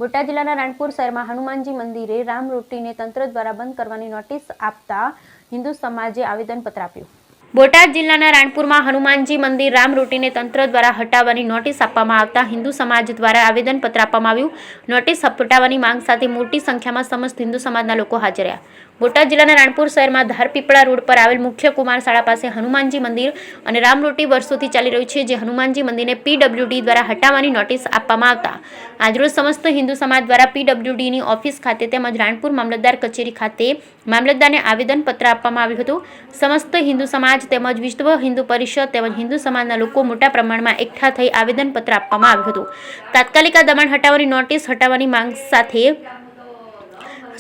બોટાદ જિલ્લાના રાણપુર શહેરમાં હનુમાનજી મંદિરે રામરોટીને તંત્ર દ્વારા બંધ કરવાની નોટિસ આપતા હિન્દુ સમાજે આવેદનપત્ર આપ્યું। બોટાદ જિલ્લાના રાણપુરમાં હનુમાનજી મંદિર રામરોટીને તંત્ર દ્વારા હટાવવાની નોટિસ આપવામાં આવતા હિન્દુ સમાજ દ્વારા આવેદનપત્ર આપવામાં આવ્યું। નોટિસ હટાવવાની માંગ સાથે મોટી સંખ્યામાં સમસ્ત હિન્દુ સમાજના લોકો હાજર રહ્યા। બોટાદ જિલ્લાના રાણપુર શહેરમાં ધારપીપળા રોડ પર આવેલ મુખ્ય કુમાર શાળા પાસે હનુમાનજી મંદિર અને રામરોટી વર્ષોથી ચાલી રહ્યું છે, જે હનુમાનજી મંદિરને પીડબ્લ્યુડી દ્વારા હટાવવાની નોટિસ આપવામાં આવતા આજરોજ સમસ્ત હિન્દુ સમાજ દ્વારા પીડબ્લ્યુડીની ઓફિસ ખાતે તેમજ રાણપુર મામલતદાર કચેરી ખાતે મામલતદારને આવેદનપત્ર આપવામાં આવ્યું હતું। સમસ્ત હિન્દુ સમાજ તેમજ વિશ્વ હિન્દુ પરિષદ તેમજ હિન્દુ સમાજના લોકો મોટા પ્રમાણમાં એકઠા થઈ આવેદનપત્ર આપવામાં આવ્યું હતું। તાત્કાલિક આ દબાણ હટાવવાની નોટિસ હટાવવાની માંગ સાથે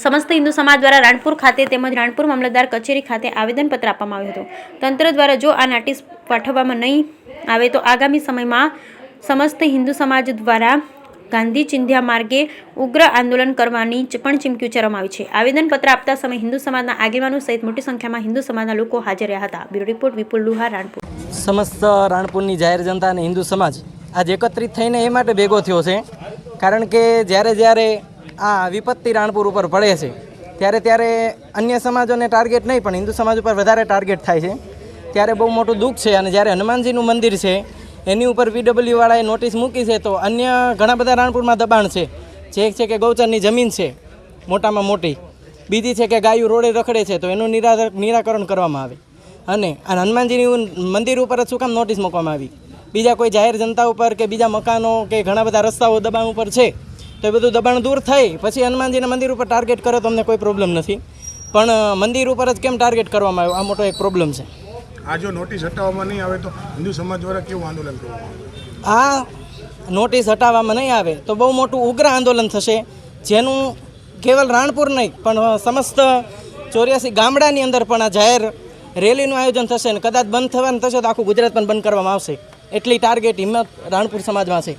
સમસ્ત હિન્દુ સમાજ દ્વારા રાણપુર ખાતે તેમજ રાણપુર મામલતદાર કચેરી ખાતે આવેદનપત્ર આપવામાં આવ્યું હતું। તંત્ર દ્વારા જો આ નોટિસ પાઠવવામાં નહીં આવે તો આગામી સમયમાં સમસ્ત હિન્દુ સમાજ દ્વારા ગાંધી ચિંધ્યા માર્ગે ઉગ્ર આંદોલન કરવાની પણ ચીમકી ઉચ્ચારવામાં આવી છે। આવેદનપત્ર આપતા સમયે હિન્દુ સમાજના આગેવાનો સહિત મોટી સંખ્યામાં હિન્દુ સમાજના લોકો હાજર રહ્યા હતા। બ્યુરો રિપોર્ટ વિપુલ લુહાર, રાણપુર। સમસ્ત રાણપુરની જાહેર જનતા અને હિન્દુ સમાજ આજ એકત્રિત થઈને એ માટે ભેગો થયો છે કારણ કે જ્યારે આ વિપત્તિ રાણપુર ઉપર પડે છે ત્યારે અન્ય સમાજોને ટાર્ગેટ નહીં પણ હિન્દુ સમાજ ઉપર વધારે ટાર્ગેટ થાય છે, ત્યારે બહુ મોટું દુઃખ છે। અને જ્યારે હનુમાનજીનું મંદિર છે એની ઉપર પીડબ્લ્યુ વાળાએ નોટિસ મૂકી છે તો અન્ય ઘણા બધા રાણપુરમાં દબાણ છે, જે છે કે ગૌચરની જમીન છે મોટામાં મોટી, બીજી છે કે ગાયું રોડે રખડે છે તો એનું નિરાકરણ કરવામાં આવે। અને આ હનુમાનજીનું મંદિર ઉપર જ શું કામ નોટિસ મૂકવામાં આવી? બીજા કોઈ જાહેર જનતા ઉપર કે બીજા મકાનો કે ઘણા બધા રસ્તાઓ દબાણ ઉપર છે તો એ બધું દબાણ દૂર થઈ પછી હનુમાનજીના મંદિર ઉપર ટાર્ગેટ કરે તો અમને કોઈ પ્રોબ્લેમ નથી, પણ મંદિર ઉપર જ કેમ ટાર્ગેટ કરવામાં આવ્યો આ મોટો એક પ્રોબ્લેમ છે। આ જો નોટિસ હટાવવામાં નહીં આવે તો હિન્દુ સમાજ દ્વારા કેવું આંદોલન કરવામાં આવે? આ નોટિસ હટાવવામાં નહીં આવે તો બહુ મોટું ઉગ્ર આંદોલન થશે, જેનું કેવલ રાણપુર નહીં પણ સમસ્ત 84 ગામડાની અંદર પણ આ જાહેર રેલીનું આયોજન થશે અને કદાચ બંધ થવાનું થશે તો આખું ગુજરાત પણ બંધ કરવામાં આવશે, એટલી ટાર્ગેટ હિંમત રાણપુર સમાજમાં છે।